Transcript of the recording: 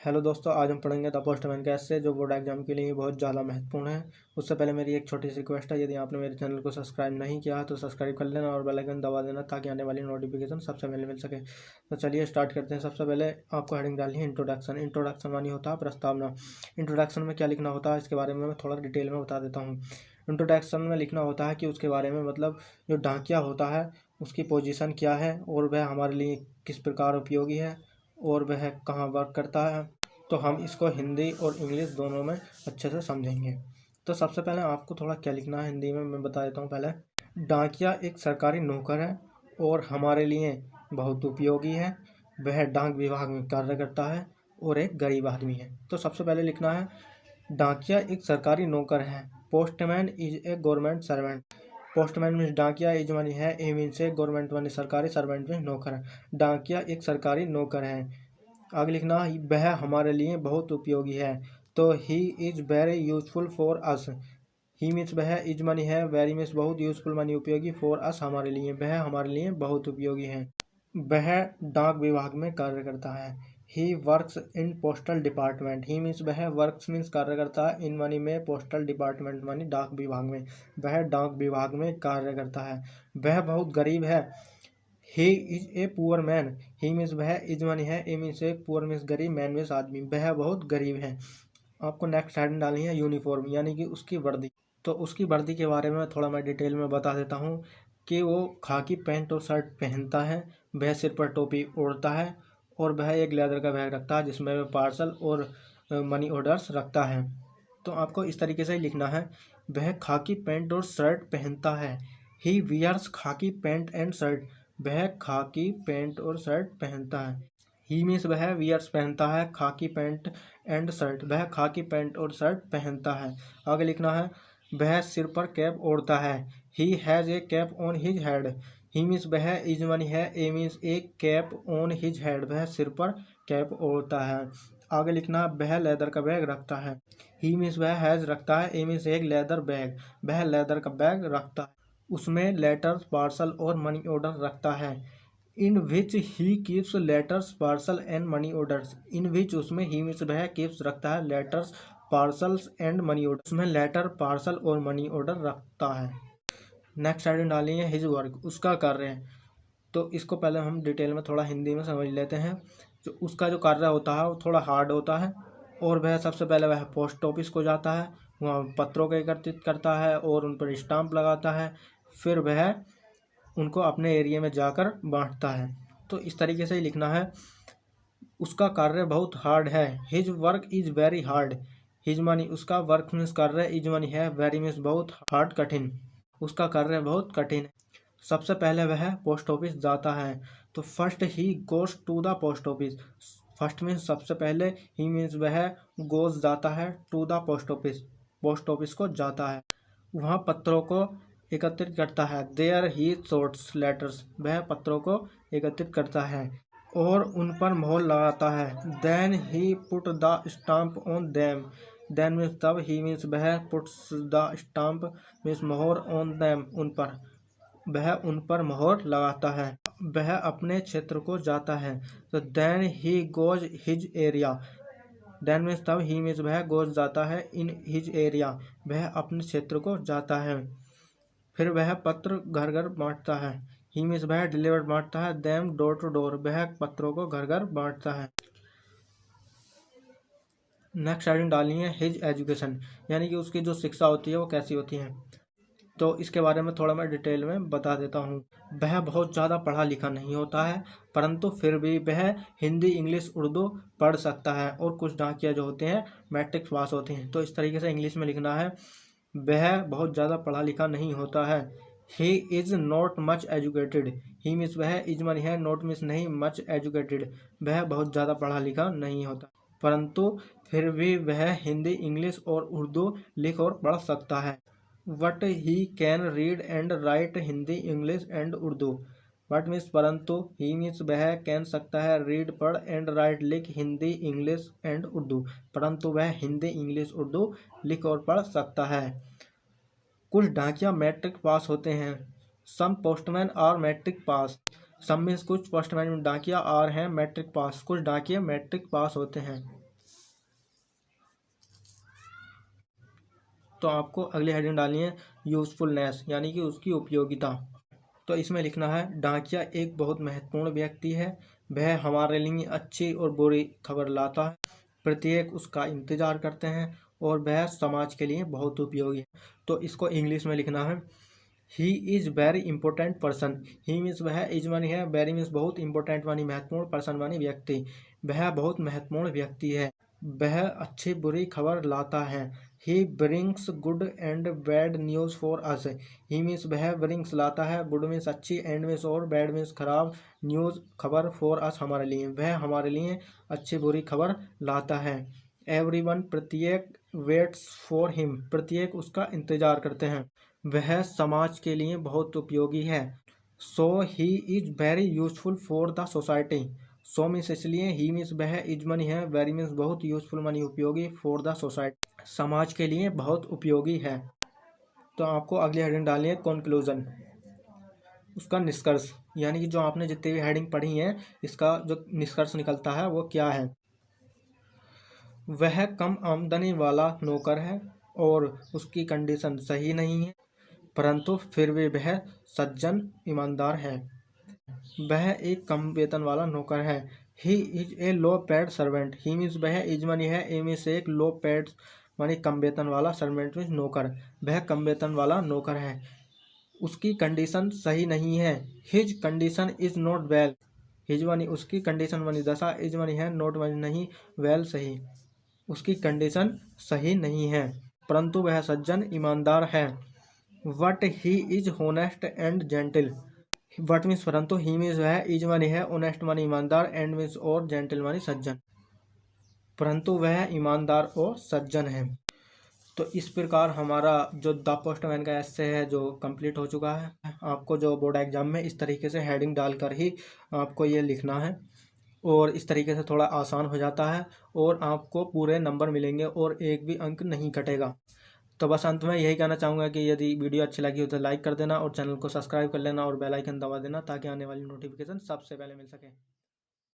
Hello दोस्तों, आज हम पढ़ेंगे द पोस्टमैन कैसे, जो बोर्ड एग्जाम के लिए बहुत ज़्यादा महत्वपूर्ण है। उससे पहले मेरी एक छोटी सी रिक्वेस्ट है, यदि आपने मेरे चैनल को सब्सक्राइब नहीं किया है तो सब्सक्राइब कर लेना और बेल आइकन दबा देना ताकि आने वाली नोटिफिकेशन सबसे पहले मिल सके। तो चलिए स्टार्ट करते हैं। सबसे पहले आपको हेडिंग डालनी है इंट्रोडक्शन। इंट्रोडक्शन मानी होता है प्रस्तावना। इंट्रोडक्शन में क्या लिखना होता है इसके बारे में मैं थोड़ा डिटेल में बता देता हूँ। इंट्रोडक्शन में लिखना होता है कि उसके बारे में, मतलब जो डाकिया होता है उसकी पोजीशन क्या है और वह हमारे लिए किस प्रकार उपयोगी है और वह कहाँ वर्क करता है। तो हम इसको हिंदी और इंग्लिश दोनों में अच्छे से समझेंगे। तो सबसे पहले आपको थोड़ा क्या लिखना है हिंदी में मैं बता देता हूँ। पहले, डाकिया एक सरकारी नौकर है और हमारे लिए बहुत उपयोगी है। वह डाक विभाग में कार्य करता है और एक गरीब आदमी है। तो सबसे पहले लिखना है डाकिया एक सरकारी नौकर है। Postman is a government servant. Postman means डाकिया, इज मनी है, a means A government money सरकारी, सर्वेंट मीन्स नौकर। डाकिया एक सरकारी नौकर है। आगे लिखना वह हमारे लिए बहुत उपयोगी है। तो he is very useful for us. He means वह, इज मनी है, वेरी मीन्स बहुत, यूजफुल मनी उपयोगी, फॉर अस हमारे लिए, वह हमारे लिए बहुत उपयोगी है। वह डाक विभाग में कार्य करता है। He works in postal department. He means वह, वर्क्स मीन्स कार्य करता है, इन मनी में, पोस्टल डिपार्टमेंट मनी डाक विभाग में, वह डाक विभाग में कार्य करता है। वह बहुत गरीब है। He is a poor man. He means वह, इज मनी है, a means A, poor means गरीब, मैन मीन्स आदमी, वह बहुत गरीब है। आपको नेक्स्ट हेडिंग डालनी है यूनिफॉर्म, यानी कि उसकी वर्दी। तो उसकी वर्दी के बारे में थोड़ा मैं डिटेल में बता देता हूँ कि वो खाकी पैंट और शर्ट पहनता है, वह सिर पर टोपी ओढ़ता है और वह एक लेदर का बैग रखता है जिसमें वह पार्सल और मनी ऑर्डर्स रखता है। तो आपको इस तरीके से ही लिखना है, वह खाकी पैंट और शर्ट पहनता है। ही वियर्स खाकी पैंट एंड शर्ट। वह खाकी पैंट और शर्ट पहनता है। ही मीन्स वह, वियर्स पहनता है, खाकी पैंट एंड शर्ट, वह खाकी पैंट और शर्ट पहनता है। आगे लिखना है वह सिर पर कैप ओढ़ता है। He has a cap on his head. He means वह, इज मनी है, a means a, cap on his head, वह सिर पर कैप ओढ़ता है। आगे लिखना वह लेदर का बैग रखता है। ही मीन्स वह हैज़ रखता है, ए मीन्स एक लेदर बैग, वह लेदर का बैग रखता है, उसमें लेटर्स, पार्सल और मनी ऑर्डर रखता है। In which he keeps letters, parcel and money orders. In which उसमें, ही मीन्स वह, कीप्स रखता है, letters, parcels and money order, उसमें लेटर, पार्सल और मनी ऑर्डर रखता है। नेक्स्ट आइटम डाली है हिज वर्क, उसका कार्य है। तो इसको पहले हम डिटेल में थोड़ा हिंदी में समझ लेते हैं। जो उसका जो कार्य होता है वो थोड़ा हार्ड होता है और वह सबसे पहले वह पोस्ट ऑफिस को जाता है, वहाँ पत्रों को एकत्रित करता है और उन पर स्टाम्प लगाता है, फिर वह उनको अपने एरिया में जाकर बांटता है। तो इस तरीके से ही लिखना है, उसका कार्य बहुत हार्ड है। His work is very hard. His money, उसका, वर्क मीन्स कार्य, इज मनी है, वेरी मीन्स बहुत, हार्ड कठिन, उसका कार्य बहुत कठिन है। सबसे पहले वह पोस्ट ऑफिस जाता है। तो first he goes to the post office. First means सबसे पहले, ही मीन्स वह गोज जाता है, टू द पोस्ट ऑफिस को जाता है, वहाँ पत्रों को एकत्रित करता है। देयर ही sorts लेटर्स, वह पत्रों को एकत्रित करता है और उन पर मोहर लगाता है। Then he put the stamp on them. Then means तब, ही मीन्स वह, पुट्स द स्टाम्प मीन्स मोहर, ऑन देम उन पर, वह उन पर मोहर लगाता है। वह अपने क्षेत्र को जाता है। तो then he goes his area. Then means तब, ही मीन्स वह, गोज जाता है, इन हिज एरिया, वह अपने क्षेत्र को जाता है। फिर वह पत्र घर घर बांटता है। ही मीन्स वह डिलीवर्ड बांटता है, देम डोर टू डोर, वह पत्रों को घर घर बांटता है। नेक्स्ट हेडिंग डालनी है हिज एजुकेशन, यानी कि उसकी जो शिक्षा होती है वो कैसी होती है। तो इसके बारे में थोड़ा मैं डिटेल में बता देता हूँ। वह बहुत ज़्यादा पढ़ा लिखा नहीं होता है, परंतु फिर भी वह हिंदी, इंग्लिश, उर्दू पढ़ सकता है और कुछ डाकिया जो होते हैं मैट्रिक पास होते हैं। तो इस तरीके से इंग्लिश में लिखना है, वह बहुत ज़्यादा पढ़ा लिखा नहीं होता है। He is not much educated. He means वह, इज मनी है, नॉट मीन्स नहीं, मच एजुकेटेड, वह बहुत ज़्यादा पढ़ा लिखा नहीं होता, परंतु फिर भी वह हिंदी, इंग्लिश और उर्दू लिख और पढ़ सकता है। What he can read and right Hindi, English and Urdu. What means परंतु, ही मीन्स वह कैन सकता है, रीड पढ़, एंड राइट लिख, हिंदी, इंग्लिश एंड उर्दू, परंतु वह हिंदी, इंग्लिश, उर्दू लिख और पढ़ सकता है। कुछ डाकिया मैट्रिक पास होते हैं। Some postman are matric pass. Some means कुछ, पोस्टमैन डाकिया, आर हैं मैट्रिक पास, कुछ डाकिया मैट्रिक पास होते हैं। तो आपको अगली हेडिंग डालनी है यूज़फुलनेस, यानी कि उसकी उपयोगिता। तो इसमें लिखना है डाकिया एक बहुत महत्वपूर्ण व्यक्ति है, वह हमारे लिए अच्छी और बुरी खबर लाता है, प्रत्येक उसका इंतजार करते हैं और वह समाज के लिए बहुत उपयोगी है। तो इसको इंग्लिश में लिखना है ही is very important person. He means वह, इज मानी है, वेरी मीन्स बहुत, इंपॉर्टेंट मानी महत्वपूर्ण, पर्सन मानी व्यक्ति, वह बहुत महत्वपूर्ण व्यक्ति है, वह अच्छी बुरी खबर लाता है। He brings good and bad news for us. He means वह ब्रिंग्स लाता है, गुड मीन्स अच्छी, एंड मीन्स और, बैड मीन्स खराब, न्यूज़ खबर, फॉर अस हमारे लिए, वह हमारे लिए अच्छी बुरी खबर लाता है। एवरीवन प्रत्येक, वेट्स फॉर हिम प्रत्येक उसका इंतजार करते हैं, वह समाज के लिए बहुत उपयोगी है। So he is very useful for the society. So means इसलिए, ही मीन्स वह, इज मनी है, वेरी मीन्स बहुत, यूजफुल मनी उपयोगी, फॉर द सोसाइटी समाज के लिए बहुत उपयोगी है। तो आपको अगली हेडिंग डालनी है कंक्लूजन, उसका निष्कर्ष, यानी कि जो आपने जितनी भी हेडिंग पढ़ी है इसका जो निष्कर्ष निकलता है वो क्या है। वह कम आमदनी वाला नौकर है और उसकी कंडीशन सही नहीं है, परंतु फिर भी वह सज्जन ईमानदार है। वह एक कम वेतन वाला नौकर है। He is a low paid servant. He means वह, इज मनी है, ए मीन्स एक, लो पेड मानी कम वेतन वाला, सर्वेंट मीन्स नौकर, वह कम वेतन वाला नौकर है। उसकी कंडीशन सही नहीं है। His condition is not well. His money उसकी, कंडीशन मनी दशा, इज मनी है, नॉट मनी नहीं, वेल सही, उसकी कंडीशन सही नहीं है, परंतु वह सज्जन ईमानदार है। What he is honest and gentle. What means परंतु, ही मीन्स वह, इज मानी है, ऑनेस्ट मानी ईमानदार, एंड मीन्स और, जेंटल मानी सज्जन, परंतु वह ईमानदार और सज्जन है। तो इस प्रकार हमारा जो द पोस्टमैन का एस्से है जो कंप्लीट हो चुका है। आपको जो बोर्ड एग्जाम में इस तरीके से हेडिंग डालकर ही आपको ये लिखना है और इस तरीके से थोड़ा आसान हो जाता है और आपको पूरे नंबर मिलेंगे और एक भी अंक नहीं कटेगा। तो बस अंत में यही कहना चाहूँगा कि यदि वीडियो अच्छी लगी हो तो लाइक कर देना और चैनल को सब्सक्राइब कर लेना और बेल आइकन दबा देना ताकि आने वाली नोटिफिकेशन सबसे पहले मिल सके।